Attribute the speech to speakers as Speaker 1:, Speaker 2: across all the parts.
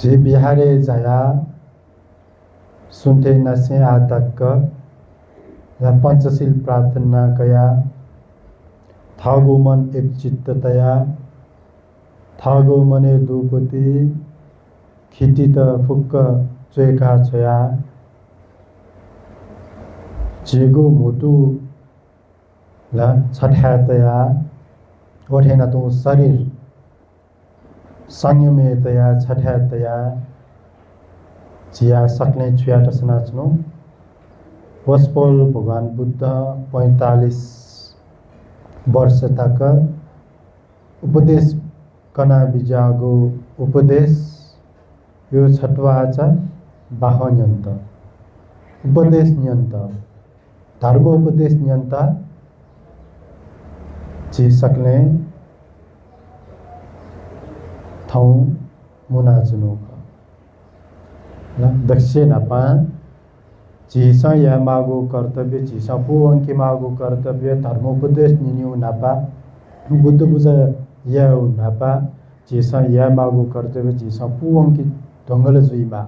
Speaker 1: जे बिहारे जाया सुन्थे नसे आतक या पंचशील प्रार्थना कया थागो मन एक चित्ततया थागो मने दुपति खिटित फुक्क चेका छया जेगो मुटु ला छठ्यातया ओठेना तो शरीर संयमेतया छठ्यातया जिया सक्ने छुयाट सनाच्नु वस्पोल भगवान बुद्ध 45 वर्ष तक उपदेश कना बिजागो उपदेश यो छटवाचा बाहन्यन्त उपदेश न्यन्त धर्म उपदेश न्यन्त जी सक्ने ठाउँ मुनाचुनु दक्षिण आपा चिसा या मागो कर्तव्य चिसा पुवंकी मागो कर्तव्य धर्मोपदेश निन्यु नापा बुद्ध बुझा या नापा चिसा या मागो कर्तव्य चिसा पुवंकी ढंगल जुइमा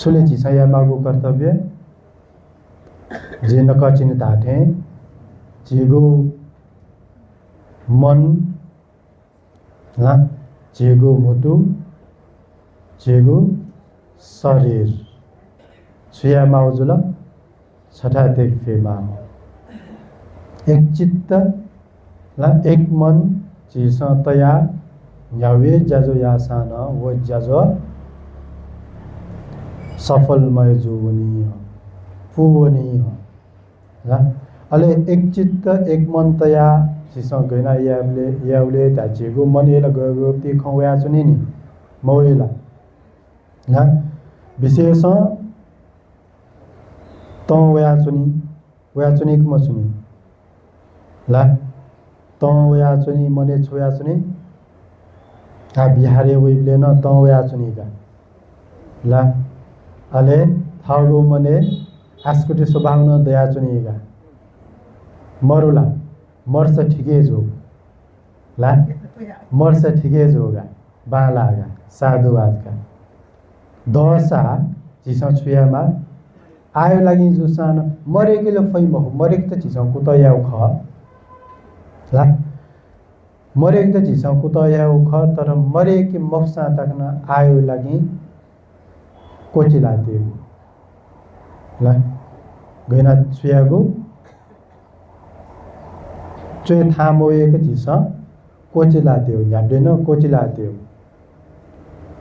Speaker 1: सुले चिसा या मागो कर्तव्य जे नकचिन धाठे जेगो मन ला जेगो मुटु जेगो शरीर सुया माउजुल छठा देख फेमा एक चित्त ला एक मन चिसा तया यावे जाजो यासान वो जाजो सफलमय जीवनी पुवनी ला अले एक चित्त एक मन तया चिसा गइना यावले ताजेगो मन एला गयो ती खौया चुनि नि मौला ला विशेष त वया चुनि म चुनि ला त वया चुनि मने छोया चुनि आ बिहारे वइले न त वया चुनि का ला अले थागो मने आस्कुटी स्वभाव न दया चुनि का मरुला मर्स ठिकै जो ला मर्स ठिकै जोगा बालागा साधुवादका दशा चिसा छुयामा आयो लागि जुसान मरेकेले फैम हो मरेक त चिसा कुतयाउ ख ला मरेक त चिसा कुतयाउ ख तर मरेके मफसा तकन आयो लागि कोचिला देऊ ला गइना छुयागो चोय थामोएको चिसा कोचिला देऊ यादैन कोचिला देऊ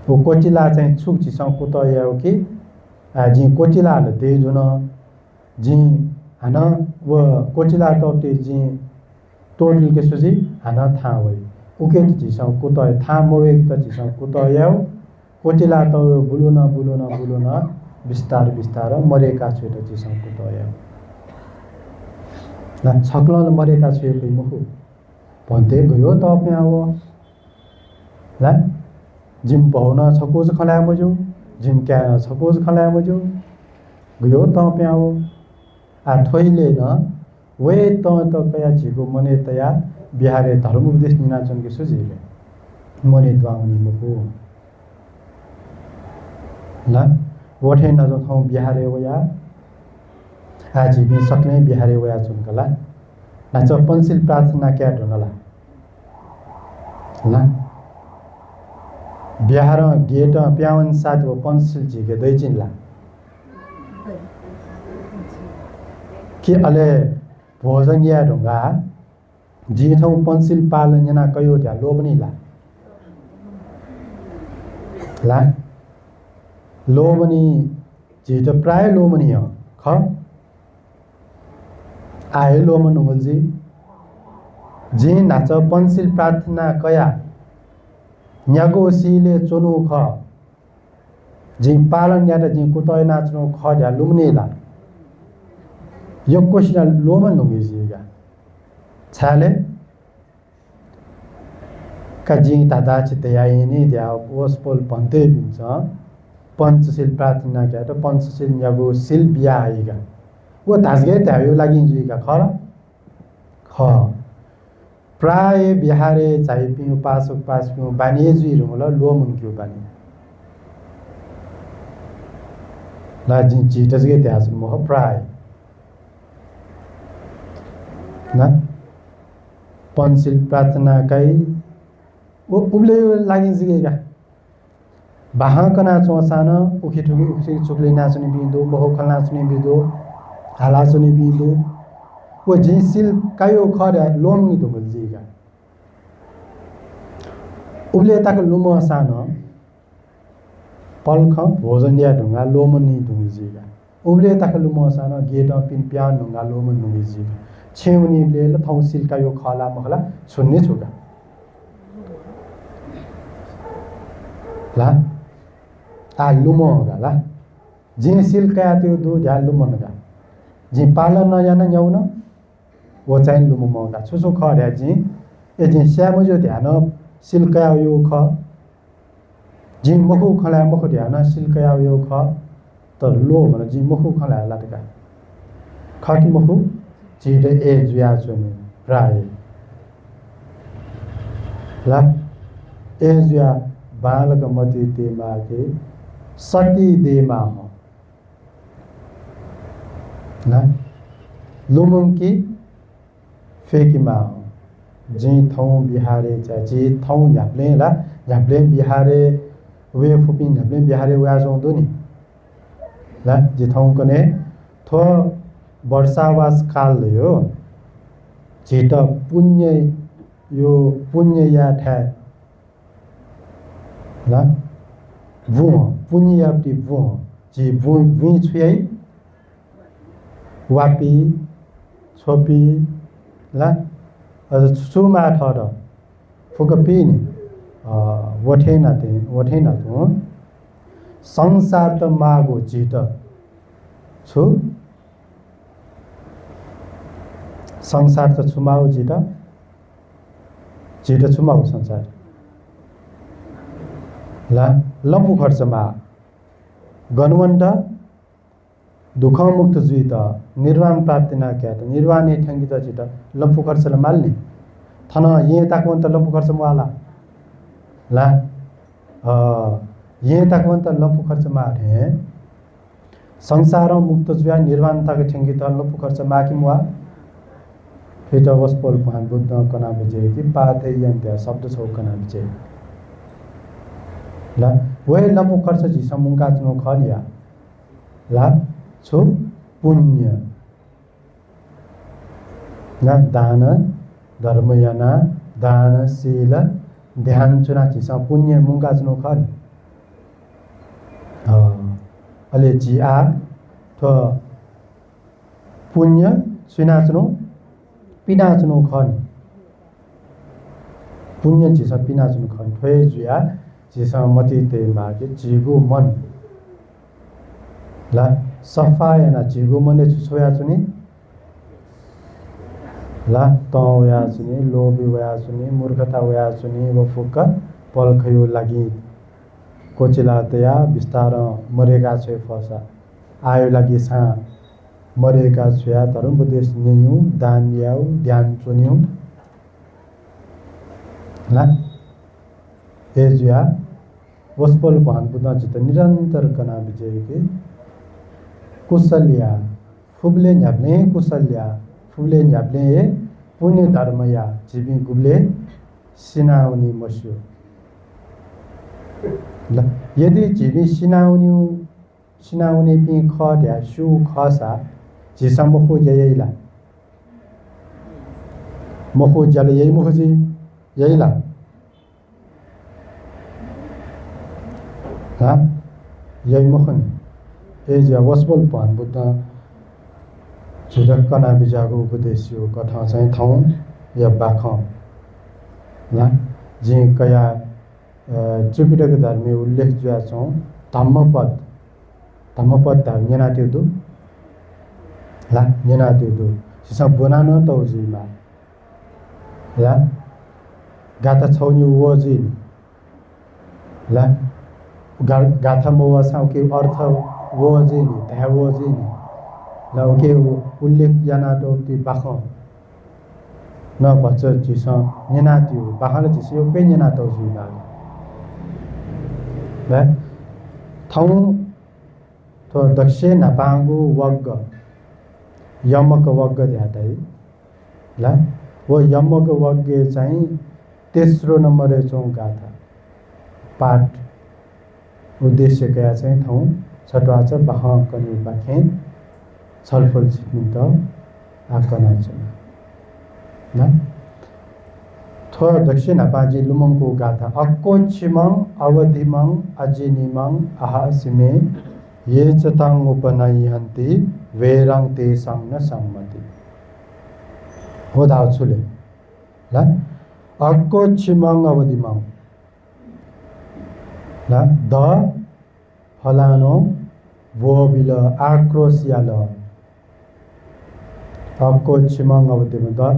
Speaker 1: वो कोचिला चाहिँ छुक चिसा कुतयाउ कि जी कोचिला ल दे जुन जी हन व कोचिला टोटे जी टोटल के सुजी हन था वइ उके चिसा कुतय थामोए त चिसा कुतयाउ कोचिला त बुलुन बिस्तार बिस्तार मरेका छुट चिसा कुतयाउ ला छक्लन मरेका छुट मुखु भन्थे गयो त प्याउ ला जिम पाउन छकोज खलाय मजो जिम क्या छकोज खलाय मजो गयो त प्याउ आ थोइले न वे त कया झिगो मने तया बिहारे धर्म उपदेश निनाचन के सुजिले मने द्वाउनी मुको ला वठे न जो ठाउँ बिहारे वया आजि बि सक्ने बिहारे वया चुनकला नाच पंचशील प्रार्थना क्या ढनला ला बिहार गेट प्यावन साथ वो पंचशील झिके दैचिनला कि अले भोजन या ढुंगा जी ठाउँ पंचशील पालन जना कयो त्या लोबनी ला लोबनी जी त प्राय लोबनी हो ख आए लोमन होलजी जी नाच पंचशील प्रार्थना कया न्यागो सीले चोनु ख जी पालन यात जी कुतय नाच्नु ख ढ्या लुम्नेला यो कोशिला लोमन लुमेजिगा छाले का जी दादा चितयाइनी द्या ओसपोल भन्ते बिन्छ पंचशील प्रार्थना क्या त पंचशील न्यागो सील बिया आइगा वो धासगे त्यायो लागि जुइगा ख प्राय बिहारे झाइपिउ पासुक पासपिउ बानिए जुइरुङ ल लो मुंक्यु बानी ला झिटजगे त्यास मोह प्राय ना पञ्चिल प्रार्थना काई उब्ले लागि जिगेगा बाहकना चोसान उखी चुक्ले नाच्ने बिन्दु बहुखल नाच्ने बिन्दु हालाचुने बिन्दु वो जिसिल कायो खर्या लोमनी दुमल जिगा उब्ले तक लुम सान पल्ख भोजनिया ढुङ्गा लोमनी ढुङ्गी जिगा उब्ले तक लुम सान गेट पिन प्यान ढुङ्गा लोमन ढुङ्गी जिगा छेउनीले ल थौसिल कायो खला मखला छुन्ने छुगा ला आ लुम होगा ला जे सिल कया त्यो दो ढ्या लुमन गा जे पालन न याना न्याउन वो चाहिँ लुम मगा छुसु खर्या जे ए जे स्याम जो ध्यान सिल कया यो ख जे मखु खला मखु ध्यान सिल कया यो ख त लो भन जे मखु खला लाटका खकी मखु जे ए जुया चुने प्राय ला ए जुया बालक मति ते मागे सती देमा हो ना लुमुंकी फेकीमा हो जी थौ बिहारे जी थौ झ्याप्ले बिहारे वे फुपिन झ्याप्ले बिहारे वे आउँदो नि ला जी थौ कने थो वर्षावास काल यो झिट पुण्य यो पुण्य या ठा ला वो पुण्य याप्ति वो जी वो वी छुयाई वापी छोपी ला अझ सुमा ठर फुक पिने वठेना तो संसार त मागो जित छु संसार त छुमाउ जित छुमाउ संसार ला लम्पु खर्चमा गणवन्त दुख मुक्त जुइत निर्वाण प्राप्ति न क्या त निर्वाणी ठंगित जित लम्पु खर्चले माल्ने थन ये ताकवन्त लम्पु खर्च माला ला ये ताकवन्त लम्पु खर्च माठे संसार मुक्त जुया निर्वाण ताक ठंगित लम्पु खर्च माकी मुआ फिर वस्पोल पहान बुद्ध कना बिजे कि पाथे यन्त्या शब्द छौ कना बिजे ला वे लम्पु खर्च झिसा मुंगा चुनो खलिया ला छु पुण्य ना दान धर्मयाना दान शील ध्यान चुना झिसा पुण्य मुंगा चुनो खल अले जिआ तो पुण्य चुना चुनो पिना चुनो खल पुण्य झिसा पिना चुनो खल थोए जुया जिसा मति ते मागे जिगो मन ला सफा याना जिगो मने छुछोया चुनी ला तो वया चुनी लोभी वया चुनी मूर्खता वया चुनी वो फुक पलखयो लागि कोचिला तया विस्तार मरेगा छे फसा आयो लागि सा मरेगा छया तरम बुदेश नियु दान याउ ध्यान चुनिउ ला एजुया वस्पल भान बुदा चित निरंतर कना विजय के कुशल्या फुबले न्याप्ले कुशल्या फुबले न्याप्ले पुण्य धर्मया जीवी गुबले सिनाउनी मस्यो ल यदि जीवी सिनाउनी पि ख ध्या सु खसा जिसा मखो जयैला मखो जल यही मखोजी यैला हा यही मखनी ए जे वस्पल पान बुद्ध झिरकना बिजागो उपदेश्यो कथा चाहिँ थौ या बाख ला जे कया त्रिपिटक धर्मी उल्लेख जुया छौ धम्मपद ता नेना त्यो ला नेना त्यो सिसा बनान तौजीमा ला गाथा छौनी वजी ला गाथा मोवा साउ के अर्थ वजी नि धा वजी नि ला के उल्लेख याना तो ती बाख न भच जिस नेनाtiu bahal जिस यो पे नेनातो जुना ल ठाउँ तो दक्षिण नापांगु वग्ग यमक वग्ग ध्यादै ल वो यमक वग्ग चाहिँ तेस्रो नम्बर चौँ गाथा पाठ उद्देश्य क्या चाहिँ ठाउँ छटवा छ बाह कनि बाखे छलफल छिट्नु त आकना छ न थो दक्षिण नापाजी लुमङको गाथा अक्को छिमङ अवधिमङ अजिनिमङ आहासिमे ये चताङ उपनयन्ति वेरङ तेसाङ न सम्मति हो दाउ छुले ल अक्को छिमङ अवधिमङ ल द फलानो वो बिल आक्रोशियाल अक्को छिमङ अवधिमङ द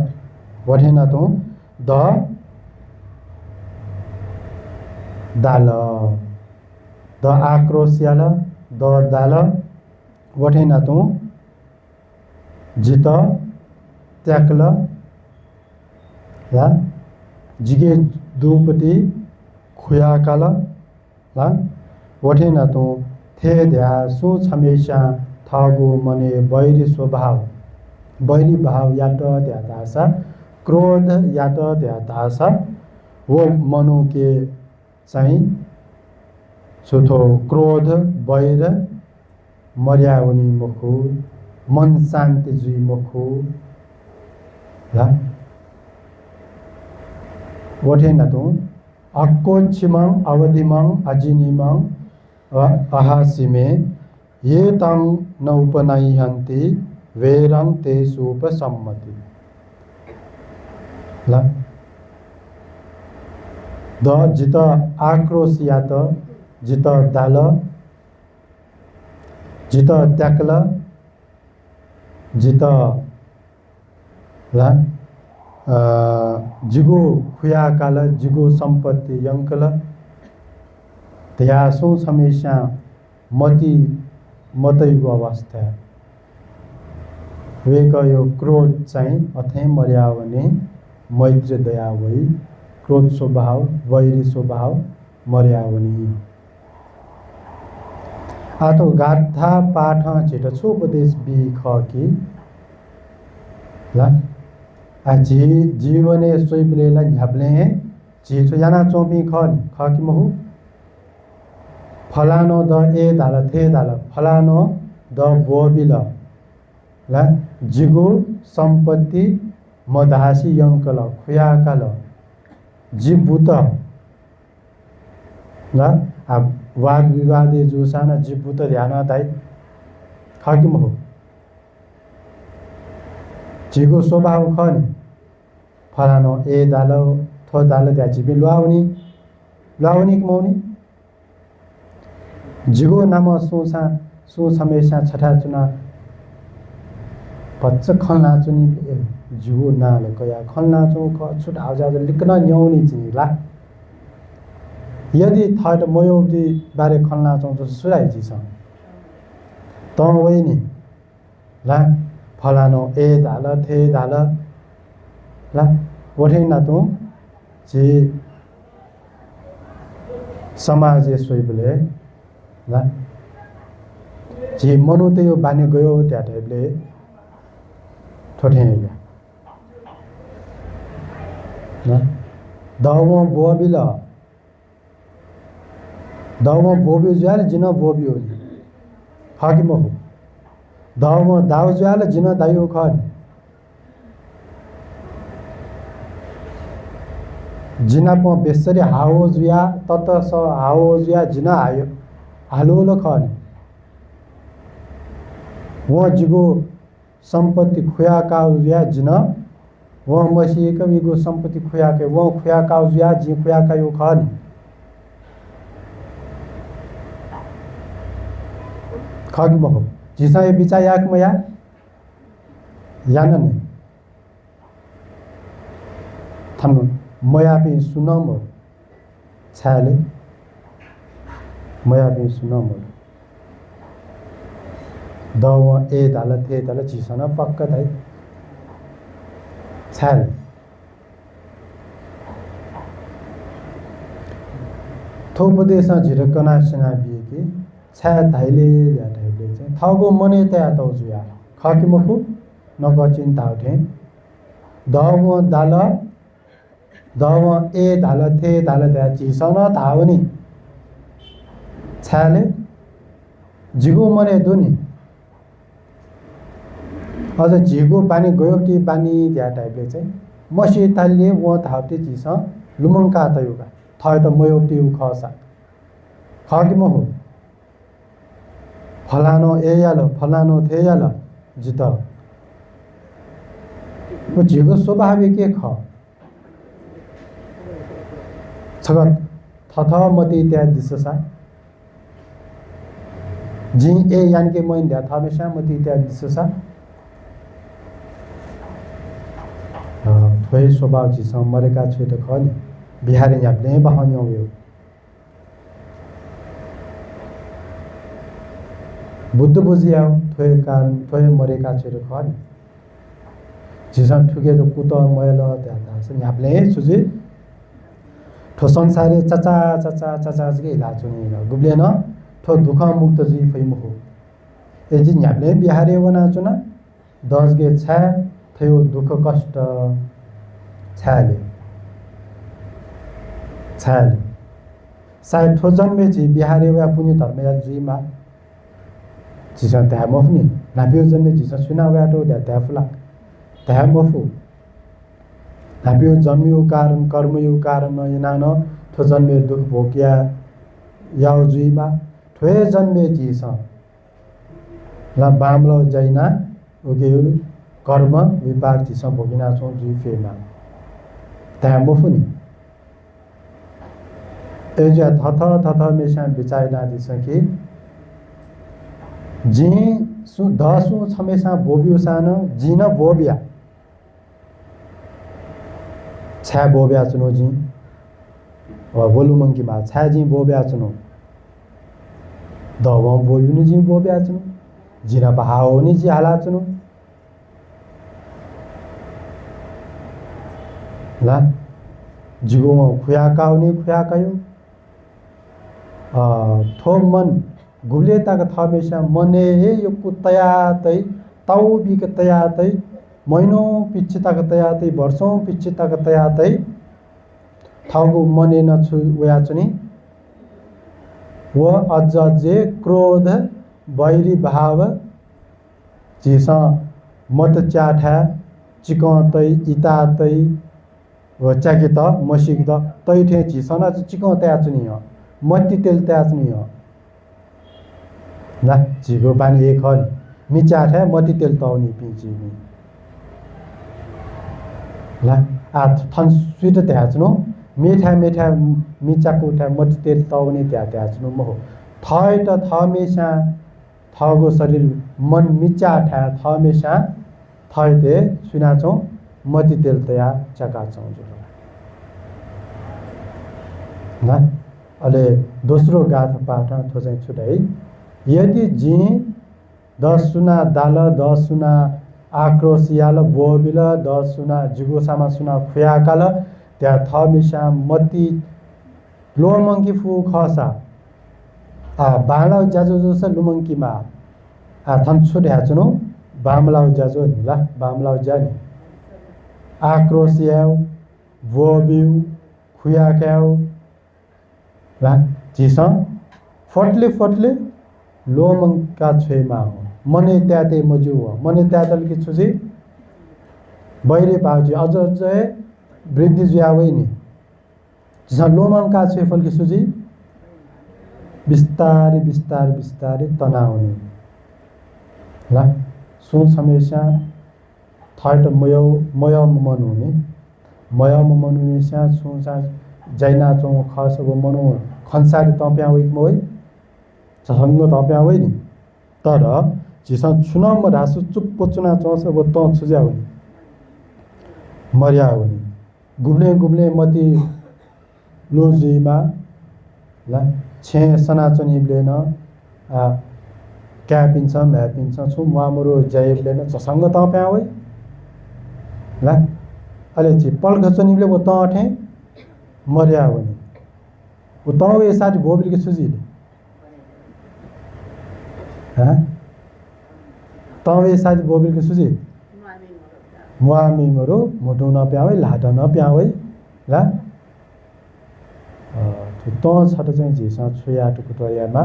Speaker 1: वठेन तो द दाल द आक्रोशियाल द दाल वठेन तो जित त्याकल ला जिगे दुपति खुयाकाल ला वठेन तो थे ध्या सु छमेशा थगो मने बैरी स्वभाव बैरी भाव यात ध्यातासा क्रोध यात ध्यातासा वो मनु के चाहिँ सुथो क्रोध बैर मर्यावनी मुखु मन शान्ति जुई मुखु ला वठेन तो अक्को छिमङ अवधिमङ अजिनिमङ अहासिमे ये तङ न उपनयन्ति वेरङ तेसुपसम्मति ल द जित आक्रोशियात जित दाल जित त्याकल जित ला जिगो खुयाकाल जिगो सम्पत्ति यङ्कल त्यासो हमेशा मति मतैको अवस्था वेक यो क्रोध चाहिँ अथै मर्यावने मैत्री दया वै क्रोध स्वभाव वैरी स्वभाव मर्यावनी आतो गाथा पाठ छिट छोपदेश बि ख कि ला आजी जीवने सोइबलेला झ्याप्ले छिटो याना चोपी ख कि महु फलानो the A dal the dal फलानो the बोबिल ला जिगो सम्पत्ति मदासी यङ्कल खुयाकाल जिबुत ला वाद विवादे जोसाना जिबुत ध्यान दाइ खाकिम हो जिगो स्वभाव खनि फलानो ए दाल थो दाल त्या जिबे लुआउनी कमाउनी जिगो नाम सोसा सो हमेशा छठा चुना पच्च खल्ना चुनी जिगो नाल कया खल्ना चु ख छुट आउजा लिकन न्याउनी चिनी ला यदि थर्ड मयोब्दी बारे खल्ना चौ जो सुराइ जी छ त वइनी ला फलानो ए दाल थे दाल ला वठेन तो जे समाज सोइबले ला जे मनु ते यो बाने गयो त्या टाइपले ठोठेन ना दाउ बोबिल दाउ बोबी ज्याल जिन बोबी हो खाकिम हो दाउ ज्याल जिन दाइयो खन जिना प बेसरी हाओ जुया तत स हाओ जुया जिन आयो हालो खन वो जिगो सम्पत्ति खुया काउ जुया जिन वो मसी कविगो सम्पत्ति खुया के वो खुया काउ जुया जि खुया कायो खन खाकिम हो जिसा ये बिचा याक मया यानन थम मया पे सुनम छाले मया पे सुनम दव ए दाल थे दाल जिसन पक्क दाइ छाले थोपदेशा झिरकना सेना बिएकी छा धाइले या टाइपले चाहिँ थगो मने त्या तौजु या खकी मखु नकचिन ताउठे दव दाल दव ए धाल थे धाल त्या चिसन धावनी छाले झिगो मने दुनी अझ झिगो पानी गयोटी पानी त्या टाइपले चाहिँ मसी तालिए व धाउटे चिस लुमङ्का तयुका थय त मयोटी उ खसा खकी मखु फलानो ए यालो फलानो थे यालो जित वो झिगो स्वाभाविक के ख छगत थथ मती त्या दिससा जी ए यानी के मोइन द्या थमेशा मती त्या दिससा थोय स्वभाव चिस मरेका छु त खनि बिहार याप्ने बहन्यो यो बुद्ध बुझियाउ थोय कारण थोय मरेका छु त खनि जिसन ठुके तो कुत मैल त्या छ याप्ने सुजि ठो संसारे चचा चचा चचा के लाचुनी गुब्ले न ठो दुख मुक्त जी फैम हो ए जिन याप्ने बिहारे वना चुना 10 गे छ थयो दुख कष्ट छाले छाले सायद ठो जन्मे जी बिहारे वा पुण्य धर्मया जीमा जिसन त्या मफनी नापियो जन्मे जिसन सुना व्याटो त्या फुला त्या मफु नापियो जन्मियो कारण कर्मयो कारण यनान ठो जन्मे दुख भोकिया याउ जुइमा ठोए जन्मे जिस ला बामलो जैना ओके कर्म विपाक जिस भोगिना छौ जुइ फेमा त्या मफुनी एजा थथ मेसा बिचाइना दिसकी जी सु दसु छमेसा बोबियो सान जिन बोबिया छा बोबिया चुनो जी व बोलु मंकी मा छा जी बोबिया चुनो दव बोबिनु जी बोबिया चुनो जिना बहाओ नि जी हाला चुनो ला जिगो खुया काउनी खुया कायो थो मन गुले ताक थमेसा मने यो कुतया तै ताउ बिक तया तै महिनो पिच्छे ताक तया तै वर्षौं पिच्छे ताक तया तै थाउको मने न छु वया चुनी व अझ जे क्रोध बैरी भाव जिसा मत चाठा चिकन तै इता तै व चाके त मसिक त तै ठे जिसना चिकन तया चुनी हो मत्ती तेल तया चुनी हो ना झिगो पानी एक खन मिचा है मती तेल ताउनी पिची नि ला आ थन स्वीट त्याच्नु मिठा मिठा मिचा कुठा मती तेल ताउनी त्याच्नु महो थय त थमेसा थगो शरीर मन मिचा ठा थमेसा थय ते सुनाचौ मती तेल तया चका चौ जुल ना अले दोस्रो गाथ पाठ थोजै छुटाइ यदि जी 10 सुना दाल 10 सुना आक्रोशियाल बोबिल 10 सुना जिगोसामा सुना खुयाकाल त्या थमिसा मती लोमंकी फु खसा बालाउ जाजो जोस लुमंकीमा थन छुट्या चुनो बामलाउ जाजो ला बामलाउ जानी आक्रोशियाउ बोबिउ खुयाकाउ ला जिसा फटले फटले लोमंका छेमा हो मने त्याते मजु हो मने त्यातल की छुजी बैरे पाउजी अझ अझ वृद्धि ज्यावै नि जिसा लोमंका छे फल की सुजी बिस्तारै बिस्तारै बिस्तारै तनाउने ला सो समस्या थर्ड मयो मयो मनुने मयो मनुने सा सोसा जैना चौ खस वो मनु खन्सारी तप्या वइ मोइ सँग तप्या वइ नि तर जिसा चुनाव रासु चुप्पो चुना चौस वो त छुज्या हुने मर्या हुने गुब्ले गुब्ले मती लोजीमा ला छे सनाचनी ब्लेन क्यापिन्छ म्यापिन्छ छु मामरो जय ब्लेन सँग तप्या वइ ला अले छि पल घचनीले वो त ठे मर्या हुने वो तव ये साथ बोबिल के सुजी हाँ तव ये साथ बोबिल के सुजी मुआमी मरो मोटो न प्यावे लाटा न प्यावे ला तो छट चाहिँ झिसा छुया टुकुटयामा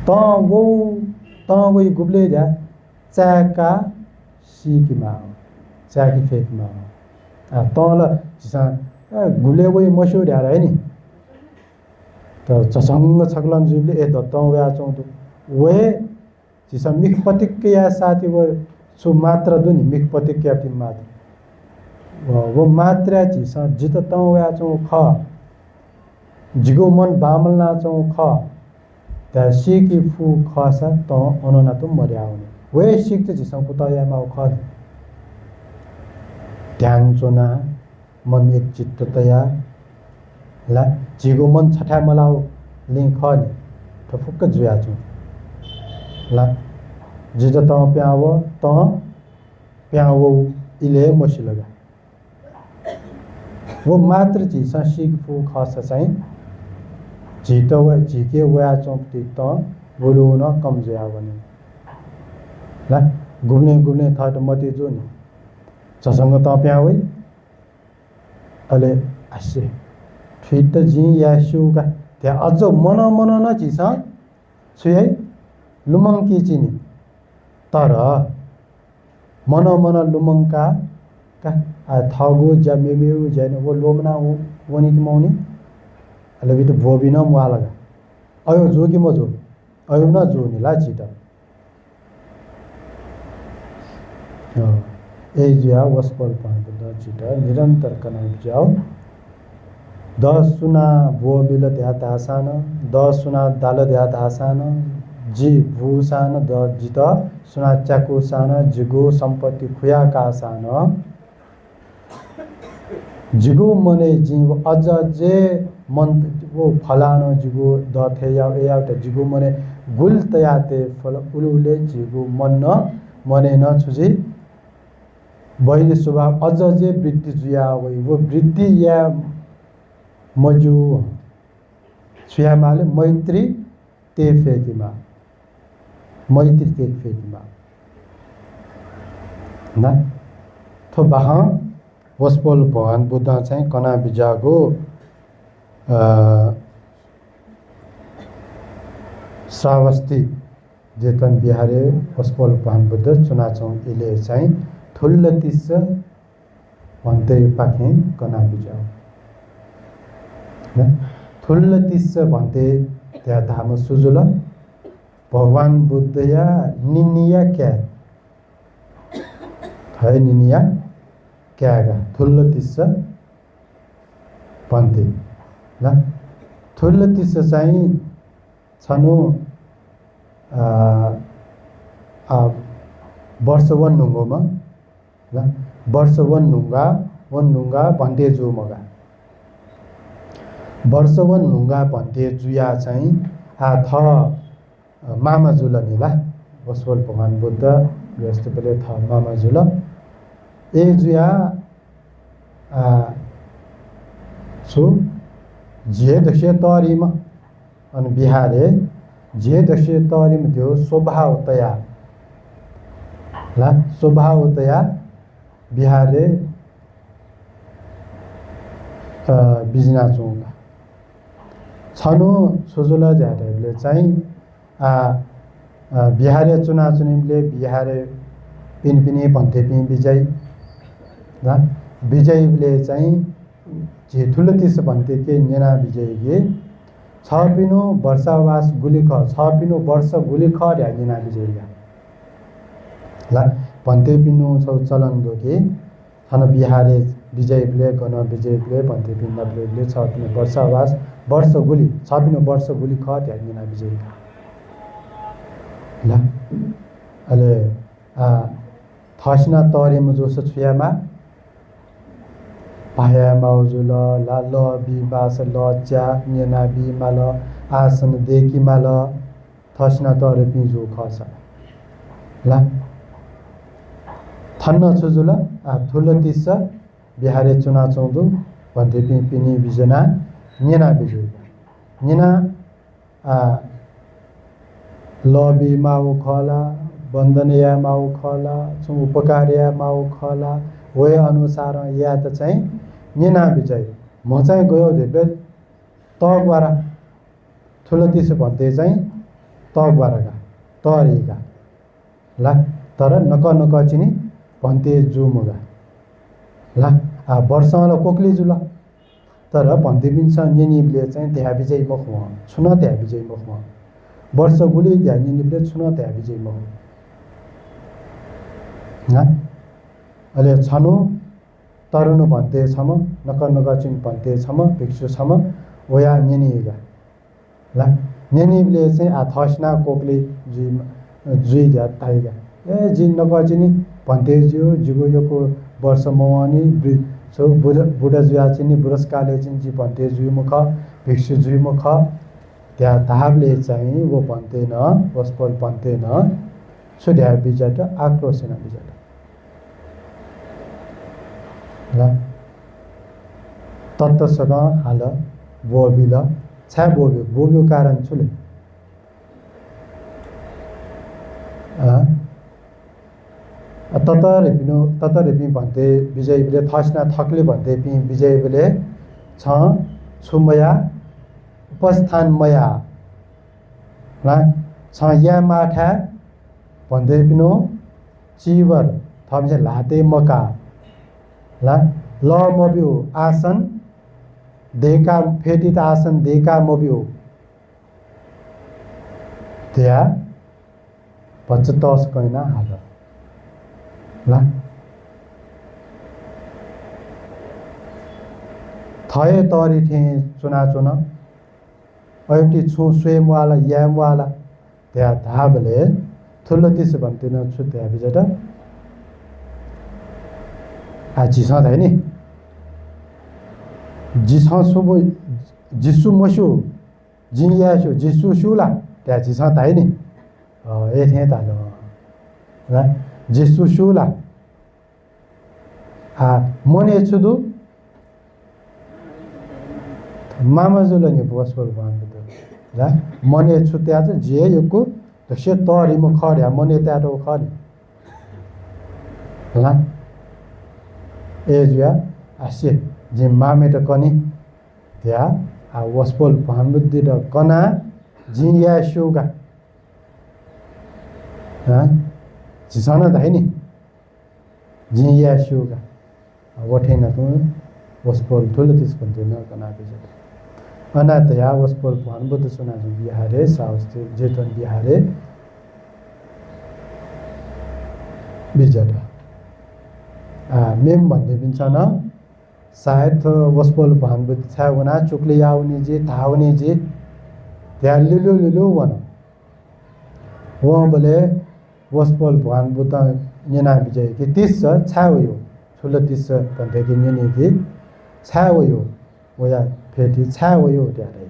Speaker 1: त वो गुब्ले जा चाका सिकिमा चाकी फेकमा तल झिसा गुब्ले वो मस्यो ढ्यार है नि त चसंग छगलम जुब्ले ए त वा चौ वे झिसा मिख प्रतिक्रिया साथी वो सु मात्र दुनि मिख प्रतिक्रिया ति मात्र वो मात्रा झिसा जित वा चौ ख जिगो मन बामल ना चौ ख त सिकी फु खसा त अनना त मर्याउने वे सिक त झिसा पुतयामा ख ध्यान चोना मन एक चित्ततया ला जिगो मन छठा मलाउ लिङ ख नि त फुक्क जुया छु ला जित त प्याव इले मसी लगा वो मात्र झिसा सिक फु खसा चाहिँ झिट वा झिके वा चौपटी त बोलो न कम जुया भने ला गुल्ने थट मते जो नि चसँग त प्यावै अले आसे फिट जी या सुगा त्या अझ मन न झिसा छुयै लुमङ के चिनी तर मन लुमङका का थगो जमेमेउ जन वो लोमना वनी कि मौनी अले बिट बोबी न मुआ लगा अयो जो कि म जो अयो न जो नि ला छिटा ए जुया वस्पल पाँच द छिटा निरंतर कना जाओ द सुना बोबिल ध्यात आसान द सुना दाल ध्यात आसान जी भूसान द जित सुना चाकु सान जिगो सम्पत्ति खुया का सान जिगो मने जीव अझ जे मन वो फलानो जिगो द थे या त जिगो मने गुल तयाते फल उलुले जिगो मन न मने न छुजी बैले स्वभाव अझ जे वृद्धि जुया वै वो वृद्धि या मजु छुया माले मैत्री ते फेकिमा मैत्री ते फेकिमा ना थो बाहा वस्पल भगवान बुद्ध चाहिँ कना बिजागो श्रावस्ती जेतन बिहारे वस्पल भगवान बुद्ध चुनाचौं इले चाहिँ थुल्लतिस भन्ते पाखे कना बिजागो थुल्लतिस भन्ते त्या धाम सुजुल भगवान बुद्ध या निनिया क्या है निनिया क्यागा थुल्लतिस भन्ते ल थुल्लतिस चाहिँ छनु वर्ष वन नुङ्गोमा ल वर्ष वन नुङ्गा भन्ते जो मगा वर्ष वन नुङ्गा भन्ते जुया चाहिँ थ मामा जुल निला वस्वल भगवान बुद्ध व्यस्त बेले थ मामा जुल ए जुया सु जे दशे तरिम अनि बिहारे जे दशे तरिम त्यो स्वभावतया ला स्वभावतया बिहारे बिजना चौका छनु सुजुला ज्यारेले चाहिँ बिहारे चुनाचुनीले बिहारे पिनपिनी भन्थे पिन विजय ल विजयले चाहिँ जे थुलतिस भन्थे के नेना विजय गे छ पिनो वर्षावास गुलिख छ पिनो वर्ष गुलिख र्या नेना विजय गा ल भन्थे पिनो छौ चलन दोके छन बिहारे विजयले गन विजयले भन्थे पिन मतले छ पिनो वर्षावास वर्ष गुली छ पिनो वर्ष गुलिख र्या नेना विजय गा ल अले थसना तरेम जोस छुयामा पाया माउजुल ला ल बिबास ल च्या नेना बिमाल आसन देखि माल थसना तरे पिजो खस ला थन्न छुजुल थुलतिस बिहारे चुना चौधु भन्थे पिनी बिजना निना बिजु निना लबी माउ खला बन्दनया माउ खला उपकार्य माउ खला होय अनुसार या त चाहिँ निना बिजय म चाहिँ गयो धेबे तगवारा ठुलो तिस भन्थे चाहिँ तगवाराका तरीका ला तर नक चिनी भन्थे जुमुगा ला वर्षला कोक्ली जुल तर भन्थे पिन्छ निनिबले चाहिँ त्यहाँ बिजय मखमा छुन त्यहाँ बिजय मखमा वर्ष गुली त्यहाँ निनिबले छुन त्यहाँ बिजय मख ना अहिले छनु तरुण भन्थे छम नक चिन भन्थे छम भिक्षु छम ओया निनिगा ला निनिबले चाहिँ थसना कोक्ली जुई जा ताइगा ए जिन नकचिनी भन्थे जियो जिगो योको वर्ष मवानी सो बुढा जुया चिनी बुढस्काले चिन जी भन्थे जुई मुख भिक्षु जुई मुख त्यहाँ धाबले चाहिँ वो भन्थे न वस्पल भन्थे न सुध्या बिजाट आक्रोशना बिजाट ल तत्त्वसँग हाल बोबिल छा बोब्यो कारण छुले ततरेपि भन्थे विजयले थस्ना थक्ले भन्थे पि विजयले छ छुमया उपस्थानमया छ या माठा भन्थे पिनो चिवर थम्से लाते मका ला ल मब्यो आसन देका फेटित आसन देका मब्यो त्या भन्छ तस कैना हाल ला थए तरी थे चुना ऐटी छु स्वयंवाला यामवाला त्या धाबले ठुलो तिस भन्थिन छु त्या बिजट जिसा था नि जिसा सुबो जिसु मसु जियासु जिसु सुला त्या जिसा था नि ए थे तालो ला जिसु सुला मने छुदु मामा जुलनि बसपर भन्नु ला मने छु त्या चाहिँ जे यको दक्ष तरी म खर्या मने त्याटो खरि ला एजुया आसे जे मामेट कनि त्या वस्पोल भानबुद्धि र कना जिया सुगा जिसन धाइनि जिया सुगा वठेन त वस्पोल ठुलो तिस भन्थे न कना बिजट अनाथ या वस्पोल भानबुद्ध सुना बिहारे साउस्ते जेतन बिहारे बिजट मेम भन्ने पनि छ न सायद वस्पोल भानबुद्ध छ हुना चुक्ले आउने जे थाउने जे त्यहाँ लिलु वन वहाँ बोले वस्पोल भानबुद्ध नेना विजय कि तिस छ यो ठुलो तिस भन्थे कि नेने कि छ यो वया फेटी छ यो त्यहाँ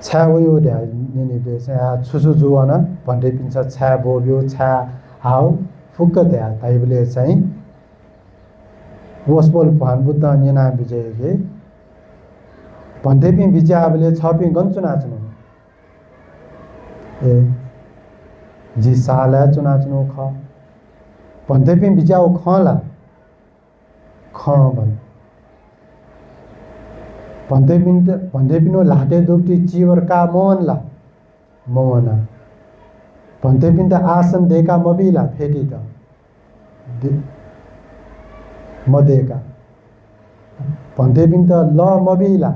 Speaker 1: छ यो त्यहाँ नेने चाहिँ छुसु जुवन भन्दै पिन्छ छ बोब्यो छ हाउ फुक्क त्यहाँ ताइबले चाहिँ वस्पोल भानबुद्ध नेना विजय के भन्दै पि विजयले छपि गन्चु नाच्नु ए जी साला चुनाच्नु ख भन्दै पि विजय खला ख भन्दै पिनो लाटे दुप्टी चिवर का मोहनला मोहना भन्दै पिन त आसन देका मबिला फेटी त मदेका भन्दै पिन त ल मबिला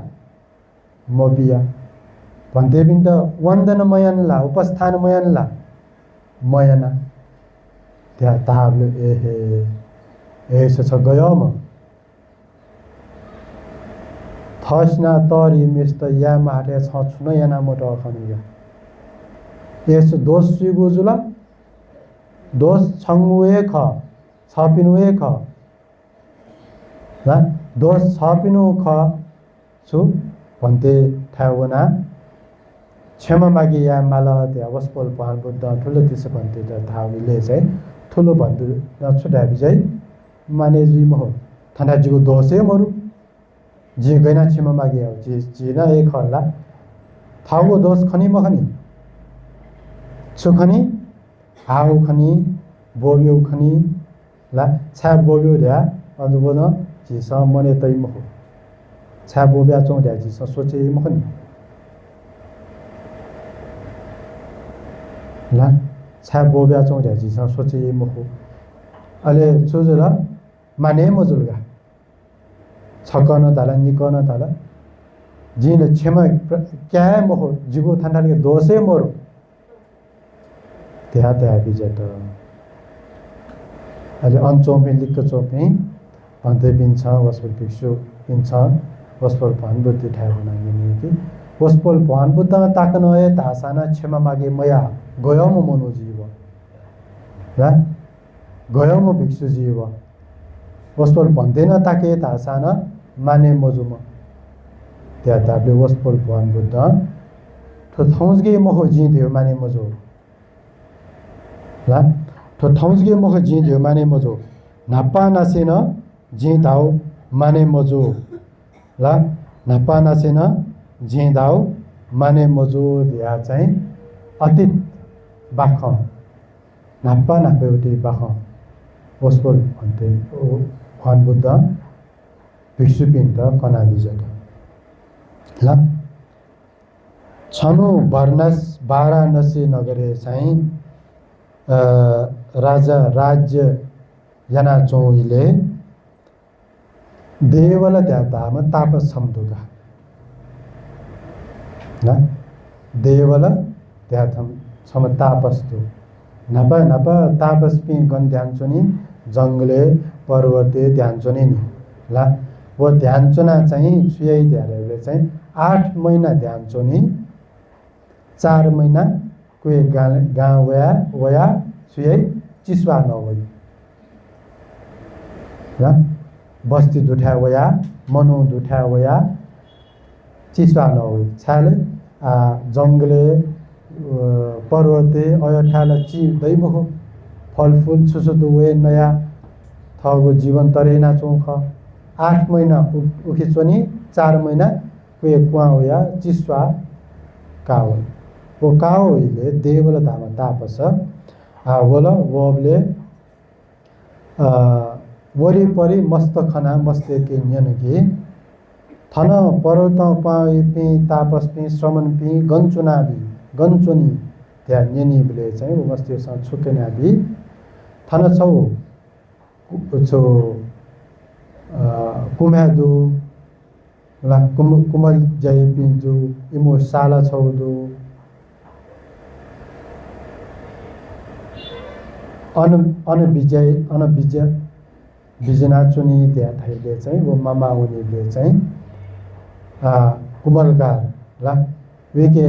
Speaker 1: मबिया भन्दै पिन त वन्दन मयनला उपस्थान मयनला मयना त्यहाँ ताबले एहे यसो छ गयो म थस्ना तरी मिस्त या माटे छ छुन याना मोट खनिया यसो दोष सुगुजुला दोष छंगुए ख छपिनुए ख ला दोष छपिनु ख छु भन्थे ठाउना क्षमा मागी या माला त्या वस्पोल भानबुद्ध ठुलो तिस भन्थे त थाउले चाहिँ ठुलो भन्du न छुटा बिजय माने जी महो थाना जिगो दोसे मरु जे गैना छिमा मागे हो जे न एक हल्ला थाउको दोष खनी मखनी सुखनी हाउ खनी बोब्यो खनी ला छा बोब्यो ल्या अदुबो न जी स मने तै महो छा बोब्या चौ ल्या जी स सोचे मखनी ला छा बोब्या चौ ल्या जी स सोचे महो अले सुजुला माने मजुलगा छकन ताला निकन ताला जिन छेमा क्या महो जिगो थानाले दोसे मरो त्यहाँ त्यहाँ बिजत अले अनचोपे लिक्क चोपे अन्ते पिन्छ वसपल पिक्सु पिन्छ वसपल भानबुद्धि ठाउना यनि कि वसपल भानबुद्ध ताकन ए तासाना छेमा मागे मया गयो म मनु जीव ला गयो म भिक्षु जीव वसपल भन्दैन ताके तासाना माने मजुम त्या ताबले वसपल भानबुद्ध ठो थौजगे महो जी देव माने मजो ला ठो थौजगे महो जी देव माने मजो नापा नासेन जी दाउ माने मजो ला नापा नासेन जी दाउ माने मजो दिया चाहिँ अतीत बाख नापा नापेउटी बाख वसपल भन्थे भानबुद्ध भिक्षुपिण्ड कना बिजट ला छनु वाराणसी नगरे चाहिँ राजा राज्य जना चौइले देवल त्याताम तापस छमदुगा ना देवल त्याथम छम तापस दु नप नप तापस पि गन ध्यान चुनी जंगले पर्वते ध्यान चुनी नि ला वो ध्यान चुना चाहिँ सुयै ध्यानले चाहिँ 8 महिना ध्यान चुनी 4 महिना कोही गाउँ वया सुयै चिसवा नभई ल बस्ती दुठा वया मनु दुठा वया चिसवा नभई छाले जंगले पर्वते अयठाल ची दैमहो फलफूल छुसुदु वे नया थगो जीवन तरेना चौख 8 महिना उखिचोनी 4 महिना कोही कुवा वया चिसवा काव वो कावले देवल धाम तापस वल वबले वरिपरि मस्त खना मस्ते के न्यनगे थन पर्वत पाए पि तापस पि श्रमण पि गञ्चोनी त्या न्यनी बले चाहिँ वो मस्ते स छुकेना बि थन छौ छौ कुम्यादु ला कुमल जय पिन्जु इमो साला छौदु अनविजय बिजना चुनी त्या थाइले चाहिँ वो मामा उनीले चाहिँ कुमलकार ला वेके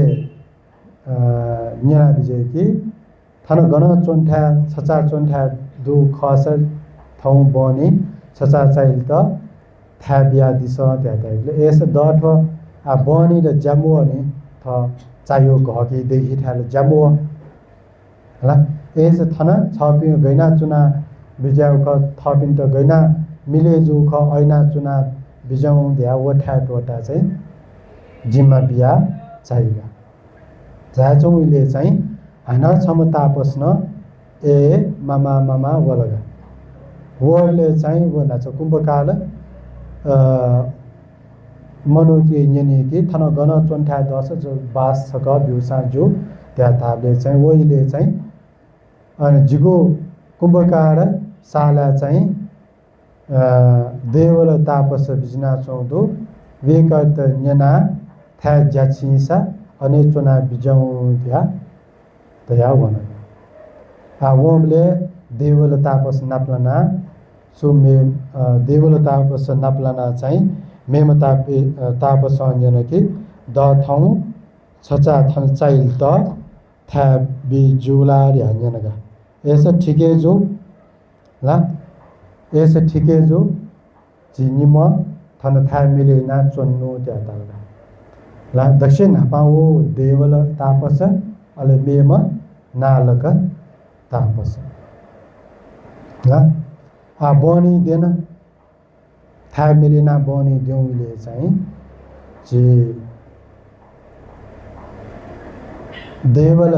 Speaker 1: न्याना विजय कि थन गण चोन्ठा छचा चोन्ठा दु खस थौ बनी छचा चाइल त था बिया दिस त्या थाइले एस दठ आ बनी र जामु अनि थ चायो घकी देखि थाले जामु ला एस थन छपि गैना चुना बिजाउ ख थपिन त गैना मिले जु ख ऐना चुना बिजाउ द्या वठा टोटा चाहिँ जिम्मा बिया चाहिगा जाचौले चाहिँ हान क्षमता पस्न ए मामा वलगा वले चाहिँ वना छ कुम्भकाल मनुकी न्यनी थन गन चोन्ठा दस जो बास छ ग बिउसा जो त्या थाले चाहिँ वहिले चाहिँ अनि जिगो कुम्भकार साला चाहिँ देवल तापस बिजना चौदो वेकत न्यना था ज्याछिसा अने चुना बिजाउ त्या तया वन वमले देवल तापस नाप्लना सो मे देवल तापस नाप्लना चाहिँ मेम तापस अन्यन कि द थौ छचा थन चाइल त था बिजुला र्यान्यनगा ऐसा ठीके जो ला ऐसा ठीके जो जिनिम थन था मिले ना चन्नु त्या तालगा ला दक्षिण हापाओ देवल तापस अले मेम नालक तापस ल बनी देन था मिलेना बनी देउले चाहिँ जे देवल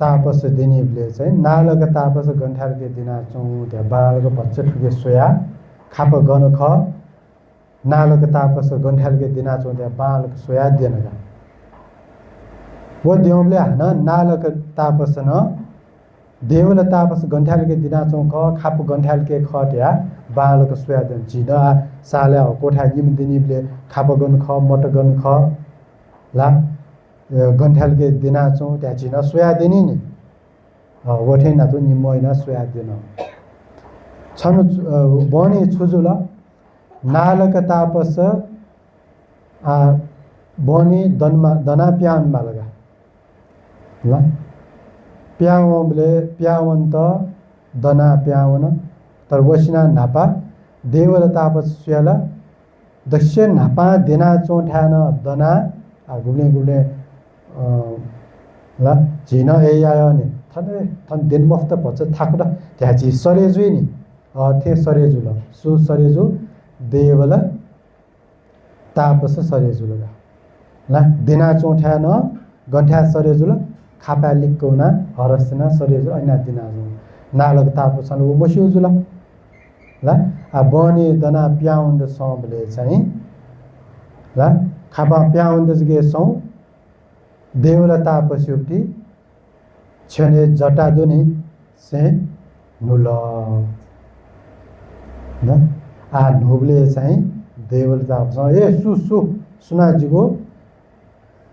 Speaker 1: तापस दिनेले चाहिँ नालक तापस गन्ठालके दिना चौँ त्यहाँ बालको बच्चा ठुके सोया खाप गन ख नालक तापस गन्ठालके दिना चौँ त्यहाँ बालक सोया दिनगा वो देवले हान नालक तापस न देवल तापस गन्ठालके दिना चौँ ख खाप गन्ठालके ख त्यहाँ बालक सोया दिन चिन साले कोठा जिम दिनीले खाप गन ख मट गन ख ला गन्ठालके दिना चौँ त्यहाँ चिन सोया दिनी नि वठे ना तो निमोइना सोया दिन छनु बनी छुजुल नालक तापस बनी दना प्यान मालगा ल प्यावले प्यावन्त दना प्यावन तर वसिना नापा देवल तापस सुयाला दक्ष्य नापा देना चोठान दना गुले गुले ल झिन ए आयो नि थन दिन मफ्त भन्छ थाकुरा त्यहाँ चाहिँ सरेजु नि थे सरेजु ल सु सरेजु देवल तापस सरेजु ल दिना चोठा न गन्ठ्या सरेजु ल खापा लिक्कौना हरस्ना सरेजु ऐना दिना नालक तापस उ मस्युजु ल बने दना प्याउन्ड सौँले चाहिँ ल खापा प्याउन्ड गे सौँ देवल तापस युक्ति छने जटा दुनी से नुल नुबले चाहिँ देवल तापस ए सु सुनाजीको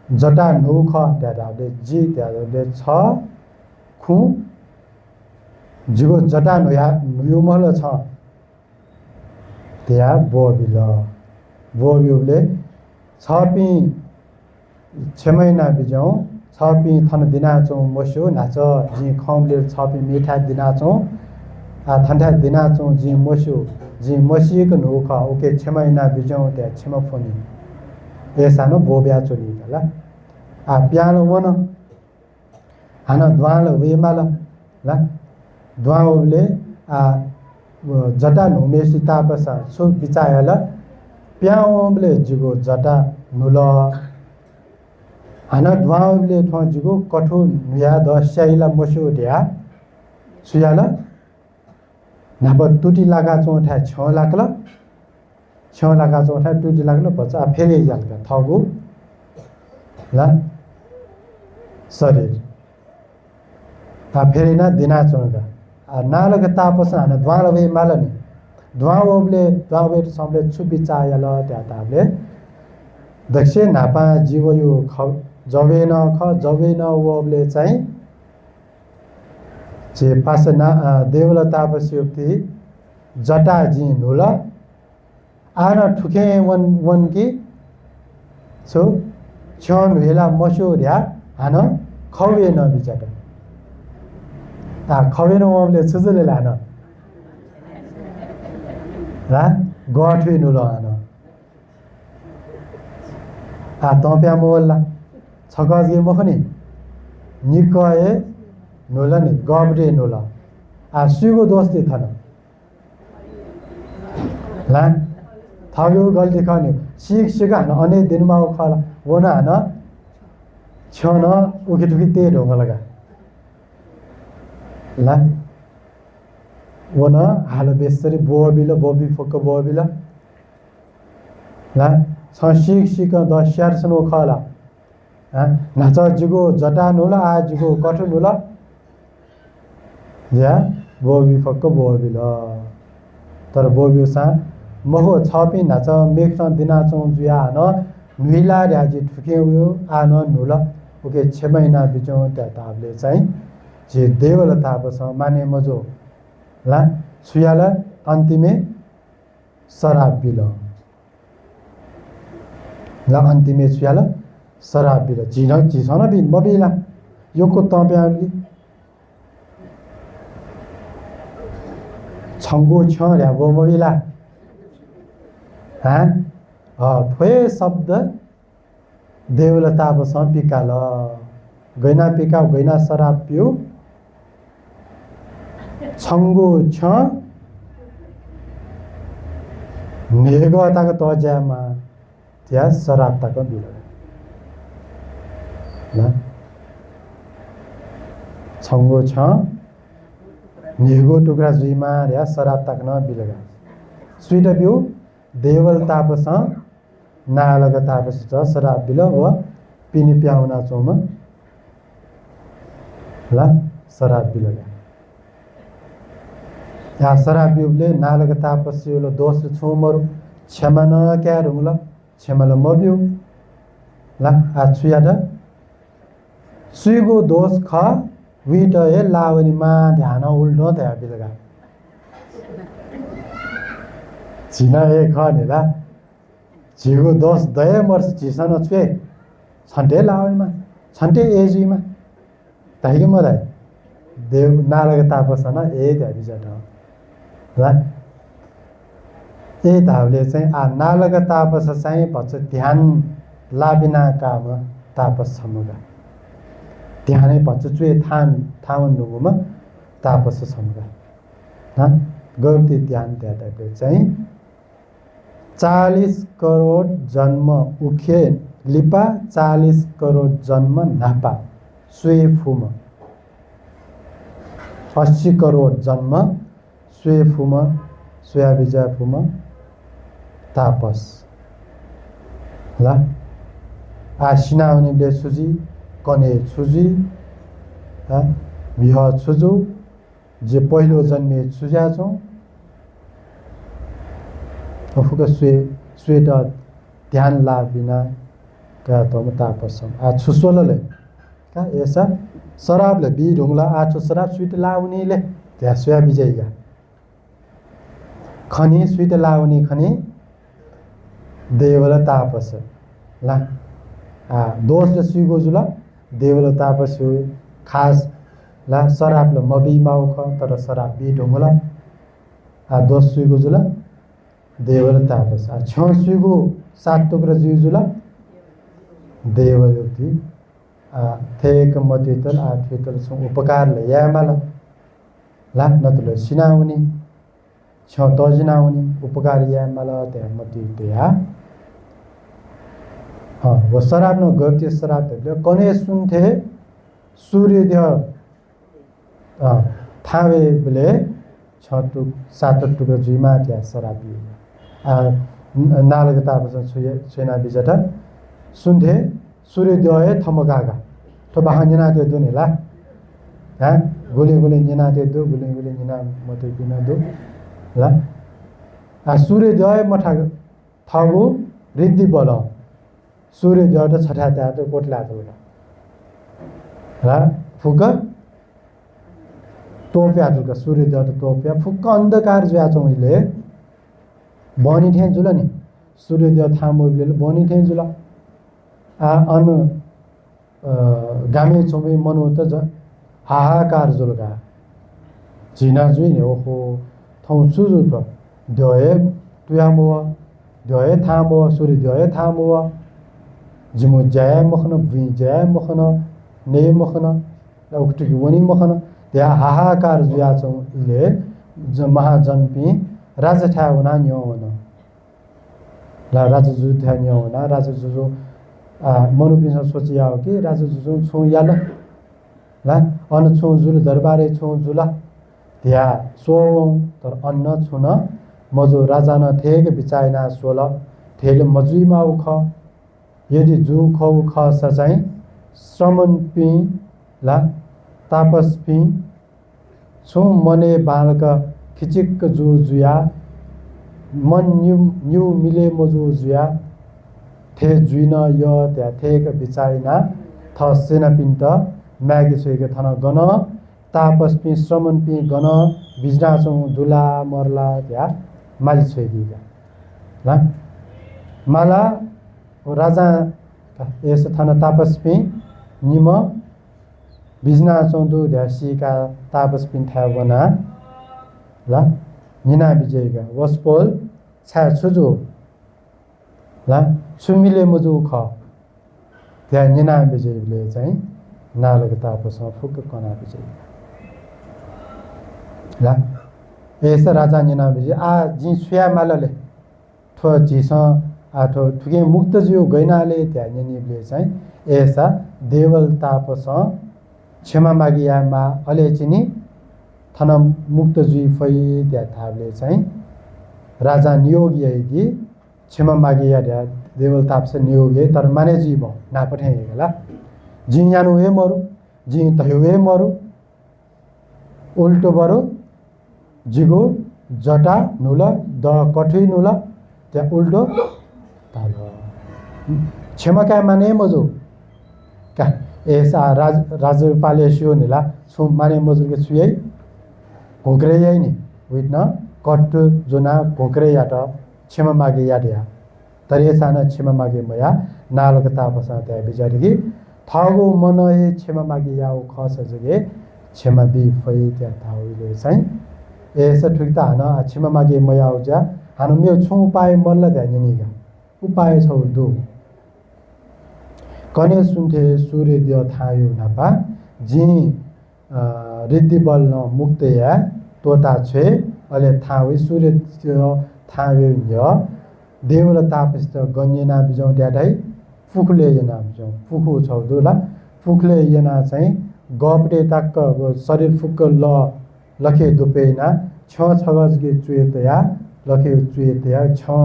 Speaker 1: जटा नु ख त्याले जी त्याले छ खु जिगो जटा नुया नुयुमल छ त्या बोबिले छपी 6 महिना बिजाउँ छपी थन दिनाचौँ मस्यो नाच जी खमले छपी मिठा दिनाचौँ थन्ठा दिनाचौँ जी मस्यो जी मसिएको नुख ओके 6 महिना बिजाउँ त्यहाँ छेमा फोनी ए सानो बोब्या चोली ल प्यालो वन हान द्वाल वेमाल ल द्वाउले जटा नुमेसी तापस सु बिचायल प्याउले जिगो जटा नुल हान द्वाउले ठजिगो कठो नुया द स्याइला मस्यो ढ्या सुयाल नाब टुटी लागा चोठा छ लाग्ल छ लागा चोठा टुटी लाग्ल बच्चा फेरि जालका थगु ल शरीर फेरि ना दिना चोगा नालक तापस हान द्वाल वे मालनी द्वावले सबले छुबी चायल त्या ताबले दक्ष नापा जीव यो ख जवेन वबले चाहिँ जे पासना देवल तापस युक्ति जटा जी नुल आन ठुके वन की सो छन हेला मस्यो ढ्या हान खवे न बिचाट खवे न वबले छुजुले लान गठे नुल हान तप्या मोल्ला छगजे मखनी निकए नुला नि गबरे नुला सुगो दोस्ती थन ला थगो गल्ती खने सिक हान अने दिनमा खला वना हान छन उखि ठुकी ते ढोंग लगा ला वना हाल बेसरी बोबी फोक बोबिला ला सिक द स्यारसनो खला नाच जिगो जटा नुला आ जिगो कठो नुला या बोबी फक्क बोबिल तर बोबी सा महो छपी नाच मेघ दिना चौँ जुया हान नुइला र्याजी ठुके उयो आन नुल ओके 6 महिना बिचौँ त्या ताबले चाहिँ जे देवल तापस माने मजो ला सुयाला अन्तिमे शराब बिल ला अन्तिमे सुयाला शराब बिल चिसन बिन मबिला योको तप्याली छङ्गो छ ल्या वो मबिला फोए शब्द देवल तापस पिकाल गैना पिका गैना शराब पियो 청구 청 내거다가 떠자마 त्या शराबताको बिलगा ल छङ्गो छ निगो टुक्रा जुइमा या शराबताको न बिलगा स्वीट बिउ देवल तापस नालग तापस छ शराब बिल व पिनि प्याउना चोम ल शराब बिलगा या शराब बिउले नालग तापस यो दोष छोमरु क्षमा न क्या रुंगला क्षमा ल मबिउ ला आछुयादा सुइगो दोष ख विट ए लावनी मा ध्यान उल्टो त्या बिलगा छिना ए ख नेला जिगो दोष दय मर्स जिसन छुए छन्टे लावनी मा छन्टे एजुमा ताइगे मदाइ देव नालग तापसन ए त्या बिजट ला ए धावले चाहिँ नालग तापस चाहिँ भन्छ ध्यान लाबिना काम तापस छमुगा ध्यानै भन्छ चुए थावन नुगुमा तापस छमुगा ह गौती ध्यान त्या टाइपले चाहिँ 40 करोड जन्म उखे लिपा 40 करोड जन्म नापा सुए फुम 80 करोड जन्म सुए फुम सुया बिजा फुम तापस ला आसिना उनीले सुजी कने छुजी विह छुजु जे पहिलो जन्मे छुजा छौ अफुक स्वेट ध्यान ला बिना का त तापस आ छुसोलले का एसा शराबले बि ढुंगला आठो शराब स्वीट लाउनीले त्या सुया बिजैगा खनी स्वीट लाउनी खनी देवल तापस ला दोष र सुइगो जुल देवल तापस खास ला शराब ल मबी माउख तर शराब बि ढुंगला दोष सुइगो जुल देवल तापस छ सुइगो सात टुक्रा जुइ जुल देवल युक्ति थेक मतितल आठितल सु उपकार ल यामाल ला नतल सिनाउनी छ तजिनाउनी उपकार यामाल त्या मतितया वो शराब न गर्ती शराब ले कने सुन्थे सूर्यदेव थावे बेले 6 7 टुक्रा जुइमा त्या शराब नालग तापस छुना बिजटा सुन्थे सूर्यदेव थमगागा तो बहानिना त्यो दुनेला गोले गोले निना त्यो दु गोले गोले निना मते बिना दु ला सूर्यदेव मठा थगु रिद्धि बल सूर्यदेव त छठा त्या त कोटला त ला फुक टोप्या त सूर्यदेव त टोप्या फुक अन्धकार ज्या चौइले बनी थे जुल नि सूर्यदेव थामोले बनी थे जुल अन गामे चौबे मनो त हाहाकार जुलगा जिना जुइने ओहो थौ सुजु त दय तुयामो दय थामो सूर्यदेव थामो जिमो जय मखन भि जय मखन ने मखन उक्टि वनी मखन त्या हाहाकार जुया चौ इले ज महाजनपी राजा ठा हुना न्यो हुन ला राजा जु ठा न्यो हुना राजा जु मनुपिस सोचिया हो कि राजा जु छु याल ला अन छु जुल दरबारे छु जुल त्या सो तर अन्न छुन मजो राजा न थेक बिचाइना सोल थेल मजुइमा उख यदि जु खौ ख सचाइ श्रमन पि ला तापस पि छु मने बालक खिचिक जु जुया मन न्यु मिले मजु जुया थे जुइन य त्या थेक बिचाइना थ सेना पिन्त म्यागी छुइके थन गन तापस पि श्रमन पि गन बिजना चौ दुला मरला त्या माली छुइके ला माला राजा यस थाना तापस पि निम बिजना चौदु ध्यासीका तापस पिन था बना ला निना बिजयगा वसपोल छा छुजु ला सुमिले मुजु ख त्या निना बिजयले चाहिँ नालग तापस फुक कना बिजय ला ऐसा राजा निना बिजी आ जी सुया मालले थो जिस आ थो ठुके मुक्त जिउ गैनाले त्या निनिले चाहिँ ऐसा देवल तापस क्षमा मागिया मा अले चिनी थन मुक्त जुई फै त्या थाले चाहिँ राजा नियोग यही क्षमा मागिया द्या देवल तापस नियोग यही तर माने जीव ना पठे गला जी यानु हे मरु जी तयो हे मरु उल्टो बरु जिगो जटा नुल द कठुई नुल त्या उल्टो ताल क्षमा क्या माने मजो का ऐसा राज पालेसियो निला सु माने मजो के सुयै घोक्रे यही नि विथ न कट जोना घोक्रे याट क्षमा मागे याडिया तरे साना क्षमा मागे मया नालकता बसा त्या बिचारी थगो मनहे क्षमा मागे याउ खस जगे क्षमा बि फै त्या थाउले चाहिँ ऐसा ठुक्ता हाना क्षमा मागे मया उजा हानु मेरो छु उपाय मल्ल ध्यान निगा उपाय छौ दु कने सुन्थे सूर्य दियो थायो नापा जी रिद्धि बल न मुक्त या तोता छे अले थावे सूर्य दियो थायो य देवल तापस्त गन्यना बिजौ ड्याडै फुखले यना बिजौ फुखु छौ दुला फुखले यना चाहिँ गपडे ताक्क शरीर फुक्क ल लखे दुपेना छ छगज गे चुएतया लखे चुएतया छ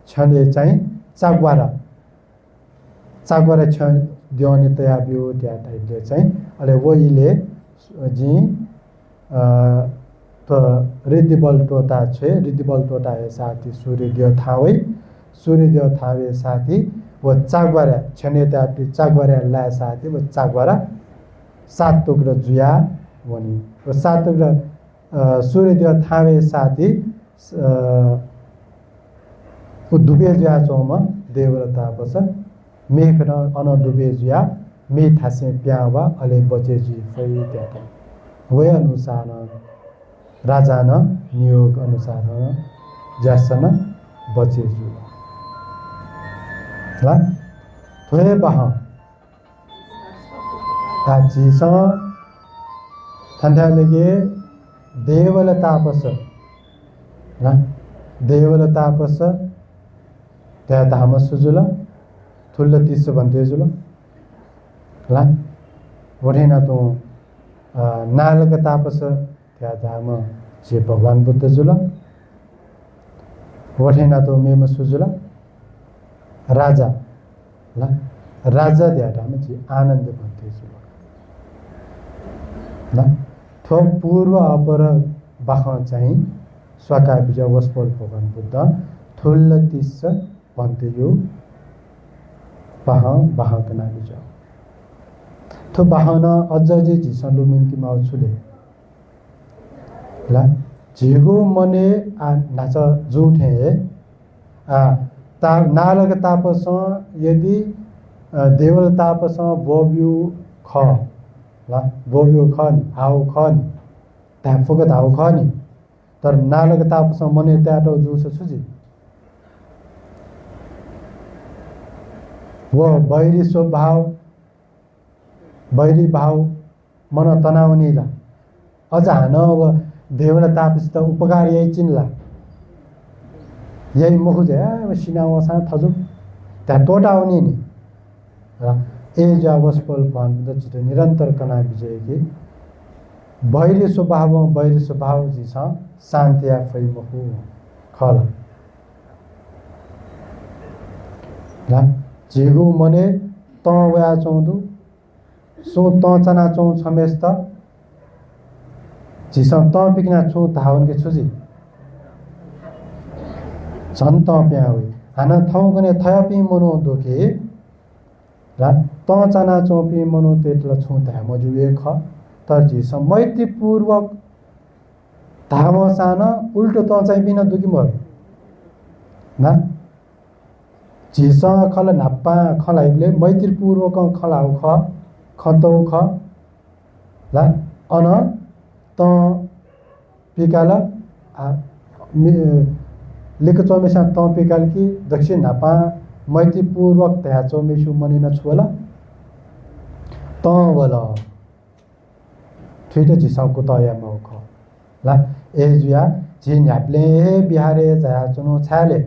Speaker 1: छले चाहिँ चागवारा छ दिउने तया बिउ त्या टाइपले चाहिँ अले वहिले जी त रिद्धिबल टोटा छे रिद्धिबल टोटा हे साथी सूर्य दियो थावे साथी वो चागवारा छने त्या चागवारा ला साथी वो चागवारा सात टुक्रा जुया वनी वो सात टुक्रा सूर्य दियो थावे साथी दुबे जुया चौमा देवलता बस मेघ न अन डुबे जुया मे थासे प्यावा अले बचे जी फै त्याटा वे अनुसार राजा न नियोग अनुसार जासन बचे जु ला थोए बह ता जीस थन्था लगे देवल तापस ला देवल तापस त्या धाम सुजुल थुल्ल तिस भन्थे जुल ला वठेना तो नालक तापस त्या धाम जे भगवान बुद्ध जुल वठेना तो मेम सुजुल राजा ला राजा त्या धाम जे आनन्द भन्थे जुल ला थो पूर्व अपर बाख चाहिँ स्वाका बिज वस्पल भगवान बुद्ध थुल्ल तिस भन्थे यो बाह कना बिज थो बाहन अझ जे झिसन लुमिन कि माउ छुले ला झिगो मने आ नाच जुठे आ ता नालक तापस यदि देवल तापस बोब्यु ख ला बोब्यु ख नि हाउ ख नि ता फुगत हाउ ख नि तर नालक तापस मने त्याटो जुस छुजी वो बैरी स्वभाव बैरी भाव मन तनाउनीला अझ हान अब देवल तापस त उपकार यही चिन्ला यही मुखुजे सिनाव सा थजु त्या टोटाउने नि ए जावस्पल भन चित निरन्तर कना विजय कि बैरी स्वभाव जी छ शान्तिया फै मुखु खल ला जेगु मने त वया चौदु सो त चना चौ छमेस त जिसम त पिकना छु धावन के छुजी झन त प्याउ हाना थौ गने थयापि मनो दोके र त चना चौपी मनो तेतल छु धा मजुए ख तर जिसम मैत्री पूर्वक धाम सान उल्टो त चाहिँ बिना दुकी म ना झिस खल नाप्पा खलाइले मैत्री पूर्वक खलाउ ख खतौ ख ला अन त पिकाल लेक चौमेसा त पिकाल कि दक्षिण नापा मैत्री पूर्वक त्या चौमेसु मनिन छुला त वल ठिटे झिसको तया मौ ख ला ए जुया जी न्याप्ले बिहारे जाया चुनु छाले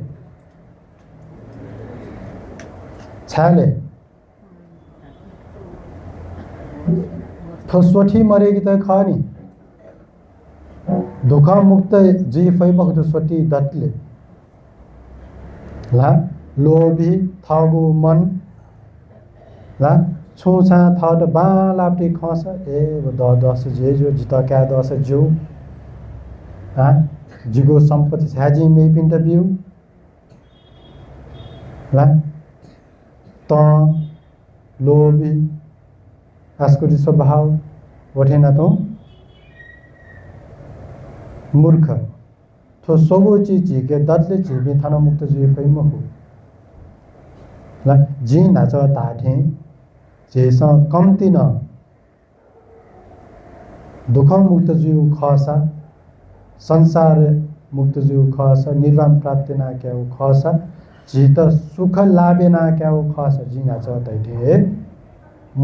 Speaker 1: छाले थो सोठी मरेगी त खनी दुख मुक्त जी फै बखु सोठी दतले ला लोभी थगु मन ला छुछा थड बालाप्टी खस ए द दस जे जो जिता क्या दस जो हा जिगो सम्पत्ति छाजी मे पिन्ट बिउ ला त लोभी आस्कुटी स्वभाव वठेना तो मूर्ख थो सोगो चीज के दतले जीवी थाना मुक्त जी फै मखु ला जी नाच ताठे जेस कम्ती न दुख मुक्त जीव खसा संसार मुक्त जीव खसा निर्वाण प्राप्ति ना क्या हो खसा जीत सुख लाभे ना क्या हो खसा जी नाच तैठे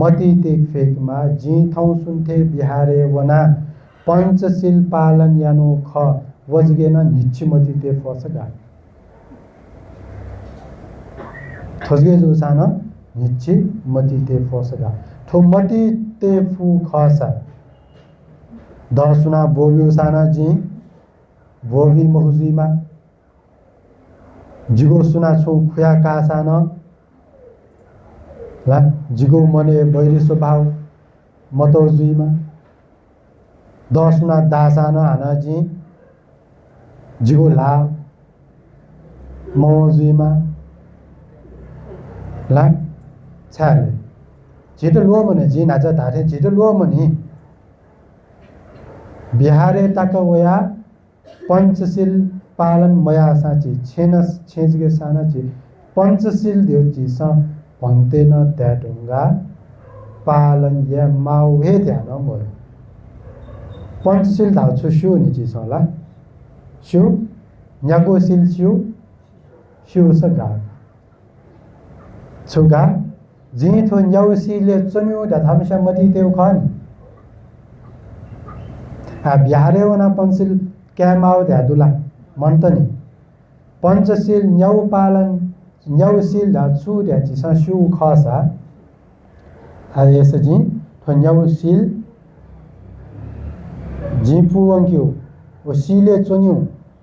Speaker 1: मती तेक फेकमा जी थौ सुन्थे बिहारे वना पंचशील पालन यानो ख वजगेन निच्छि मती ते फसगा थसगे जो साना निच्छि मती ते फसगा थो मती ते फु खसा दसुना बोल्यो साना जी बोवी महुजीमा जिगो सुना छु खुया कासान ला जिगो मने बैरी स्वभाव मतौजुइमा दसुना दासान हाना जी जिगो ला मौजुइमा ला छाले छिटो लो मने जी नाच धारे छिटो लो मनी बिहारे ताक वया पंचशील पालन मया साची छेनस छेजगे साना ची पंचशील देव जी सा भन्ते न त्याटुंगा पालन या माउहे ध्यान मोर पंचशील धाउ छु शु नि जी सला शु न्यागो शिल शु शु सगा छुगा जी थो न्याउ शिले चन्यु दा हमेशा मती तेउ खन आ बिहारे वना पंचशील क्या माउ ध्यादुला मन त नि पंचशील न्याउ पालन न्याउ शिल धा छु ध्या जी सा शु खसा आ यस जी थो न्याउ शिल जी पुवंक्यो ओ शिले चन्यु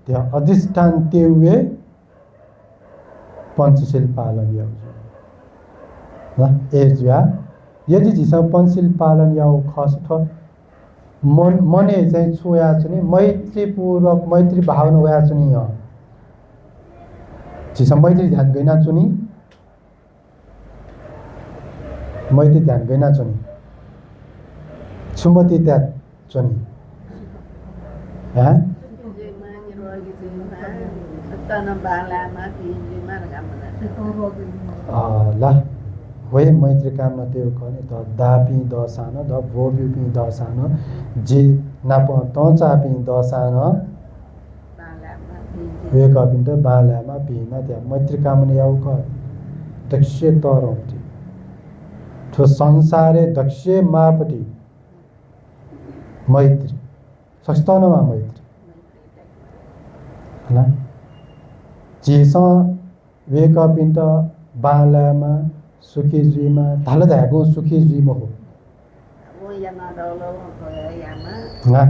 Speaker 1: त्या अधिष्ठान तेउए पंचशील पालन याउ एजुआ यदि झिसा पंचशील पालन याउ खस थ मने चाहिँ छोया चुनी मैत्रीपूर्वक मैत्री भावना वया चुनी ह झिसा मैत्री ध्यान गइना चुनी मैत्री ध्यान गइना चुनी सुमति त्या चुनी हैं ला वे मैत्री काम न त्यो कने त दापी दसान द बोबी पि दसान जे नाप त चापी दसान वे कपिन त बालामा पिमा त्या मैत्री काम न याउ क दक्ष तरौटी थो संसारे दक्ष मापटी मैत्री सस्तानमा मैत्री हैन जेस वे कपिन त बालामा सुखी जुइमा धाल धागो सुखी जुइमा हो ना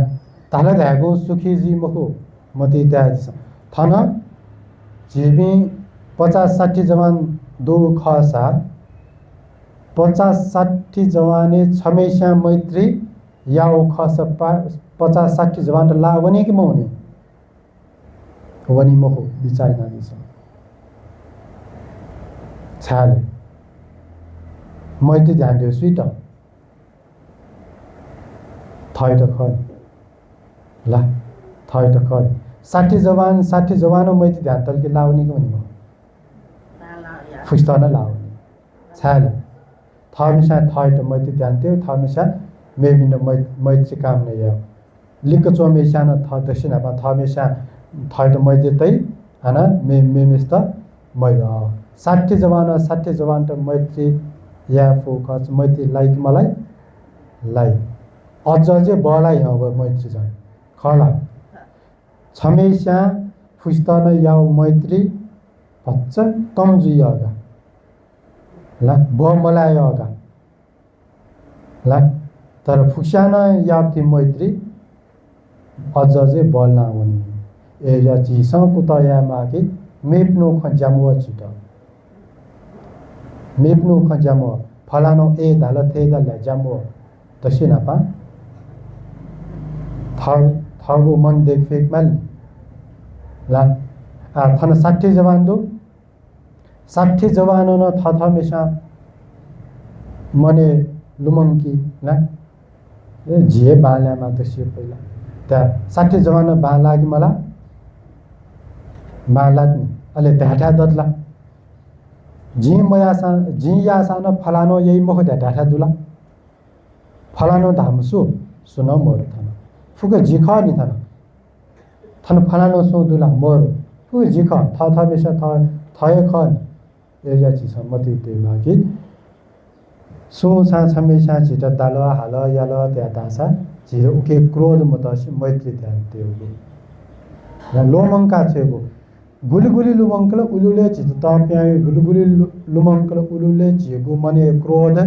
Speaker 1: धाल धागो सुखी जुइमा हो मती त्याज थन जीवी 50-60 जवान दो खसा 50-60 जवाने छमेशा मैत्री याओ खस 50-60 जवान ला वने कि मौने वनी महो बिचाइ नानी छ छाले मैत्री ध्यान दियो सुई त थै त खल ला थै त खल 60 जवान मैत्री ध्यान तल के लाउने के भनिम फुस्ता न लाउने छाले थमिसा थै त मैत्री ध्यान दियो थमिसा मेबिन मैत्री काम न या लिक चोमेसा न थ दक्षिण पा थमिसा थै त मैत्री तै हना मेमिस त मै 60 जवान त मैत्री या फोकस मैत्री लाइक मलाई लाई अझ बलाई अब मैत्री जान खला छमेस्या फुस्तन याउ मैत्री भच्च तमजुयगा ल ब मलायगा ल तर फुक्सान याप्ति मैत्री अझ चाहिँ बल्ना हुने एजा झिसँग कुतया मागे मेप्नु खज्यामुवा छिट मेप्नु खज्यामुवा फलानो ए धाल थे धाल ज्यामुवा तसे नापा थगो मन देख फेक माल ला थन 60 जवान दो 60 जवान न थ मेसा मने लुमंकी ला ए झिए बाल्यामा तसे पहिला त्या 60 जवान बा लागि मला मालाग्नी अले ढाठा दतला जी यासान फलानो यही मख ढाठा दुला फलानो धामसु सुन मोर थन फुक जिख नि थन फलानो सु दुला मोर फुक जिख थ बेसा थय खन एजा छि सम्मति ते मागी सु सा छमेसा छिट दाल हाल याल त्या दासा झिर उके क्रोध मतसि मैत्री ध्यान त्यो लोमंका छेगो गुलगुली लुमंकल उलुले झित तप्या गुलगुली लुमंकल उलुले झिगो मने क्रोध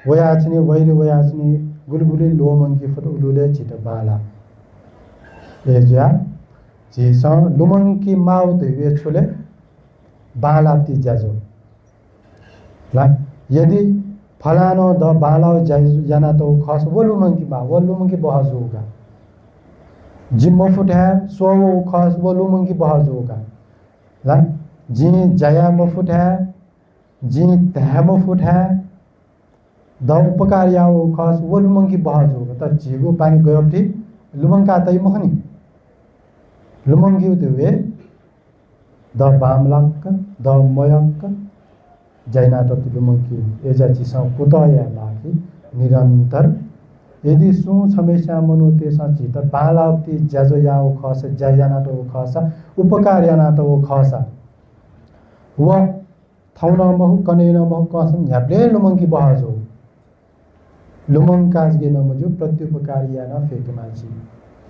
Speaker 1: वयाछनी वैरी वयाछनी गुलगुली लोमंकी फट उलुले झित बाला एजा झिस लुमंकी माउ धिवे छुले बाला ति जाजो ला यदि फलानो द बालाव जाना तो खस वो लुमंकी मा वो लुमंकी बहजोगा जिम्मो फुटा सो खस वो लुमंकी बहजोगा ला जी जया म फुटा जी तहम फुटा द उपकार याओ खस वो लुमंकी बहजोगा त झिगो पानी गयोपटी लुमंका तै मखनी लुमंकी उतवे द बामलक द मयक जैना त लुमंकी एजा चिसा कुतया लागी निरंतर यदि सु छमेसा मनु तेसा चित बालाप्ति ज्याजो याओ खस ज्याजना तो खस उपकार याना तो खस व थौन महु कनेन महु कसम ह्याप्ले लुमंकी बहजो लुमंकाज गे नमजु प्रत्युपकारी याना फेकमाची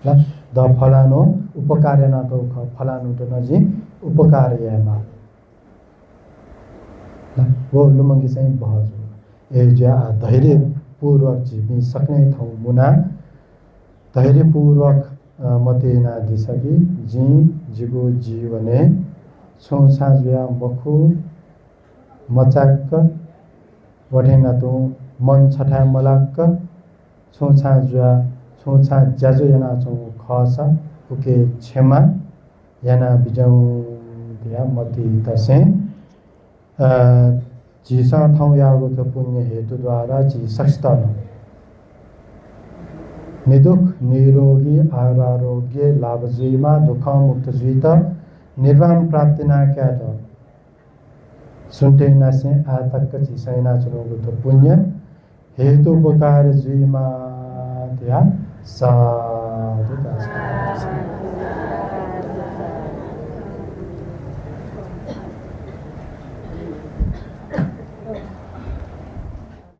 Speaker 1: ल द फलानो उपकार याना तो फलानो तो नजी उपकार याना वो लुमंगी चाहिँ बहजो एजा धैर्य पूर्वक जीवी सक्ने ठाउँ मुना धैर्य पूर्वक मतेना दिसकी जी जिगो जीवने सोचा जुया मखु मचाक वठेना तो मन छठा मलाक सोचा जुया सोचा ज्याजो याना चौ खसा उके क्षमा याना बिजाउ दिया मति तसे जीसा ठाउँ यागो त पुण्य हेतुद्वारा जी सक्स्तन निदुख निरोगी आरोग्य लाभजुईमा दुःख मुक्त जुइत निर्वाण प्राप्तिना क्यात सुन्टे नासे आतक चिसैना चुनोगो त पुण्य हेतु उपकार जुईमा त्या साधु